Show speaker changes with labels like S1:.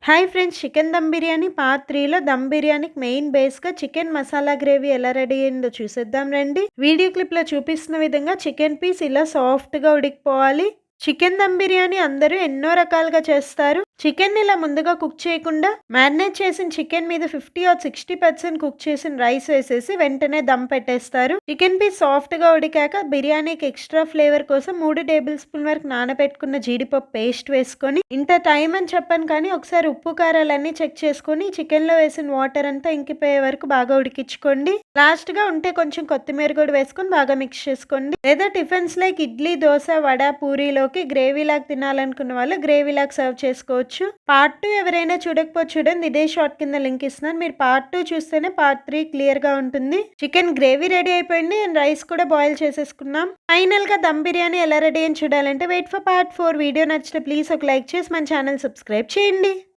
S1: Hi friends, chicken dum biryani part 3లో దమ్ బిర్యానీకి main బేస్గా చికెన్ మసాలా గ్రేవీ ఎలా రెడీ అయిందో చూసేద్దాం రండి. వీడియో క్లిప్లో చూపిస్తున్న విధంగా చికెన్ పీస్ ఇలా సాఫ్ట్గా ఉడికిపోవాలి. చికెన్ దమ్ బిర్యానీ అందరూ ఎన్నో రకాలుగా చేస్తారు. చికెన్ ఇలా ముందుగా కుక్ చేయకుండా మ్యారినేట్ చేసిన చికెన్ మీద 50 or 60% కుక్ చేసిన రైస్ వేసేసి వెంటనే దమ్ పెట్టేస్తారు. చికెన్ పీస్ సాఫ్ట్ గా ఉడికాక బిర్యానీకి ఎక్స్ట్రా ఫ్లేవర్ కోసం 3 టేబుల్ స్పూన్ వరకు నానబెట్టుకున్న జీడిపప్పు పేస్ట్ వేసుకొని, ఇంత టైం అని చెప్పాను కానీ ఒకసారి ఉప్పు కారాలన్నీ చెక్ చేసుకొని చికెన్ లో వేసిన వాటర్ అంతా ఇంకిపోయే వరకు బాగా ఉడికించుకోండి. లాస్ట్ గా ఉంటే కొంచెం కొత్తిమీర కూడా వేసుకొని బాగా మిక్స్ చేసుకోండి. లేదా టిఫిన్స్ లైక్ ఇడ్లీ, దోశ, వడ, పూరీలోకి గ్రేవీ లాగా తినాలనుకున్న వాళ్ళు గ్రేవీ లాగా సర్వ్ చేసుకోవచ్చు. పార్ట్ 2 ఎవరైనా చూడకపోతే చూడండి, ఇదే షార్ట్ కింద లింక్ ఇస్తున్నాను. మీరు పార్ట్ 2 చూస్తేనే పార్ట్ 3 క్లియర్ గా ఉంటుంది. చికెన్ గ్రేవీ రెడీ అయిపోయింది అండ్ రైస్ కూడా బాయిల్ చేసేసుకున్నాం. ఫైనల్ గా దమ్ బిర్యానీ ఎలా రెడీ అని చూడాలంటే వెయిట్ ఫర్ పార్ట్ 4. వీడియో నచ్చితే ప్లీజ్ ఒక లైక్ చేసి మన ఛానల్ సబ్స్క్రైబ్ చేయండి.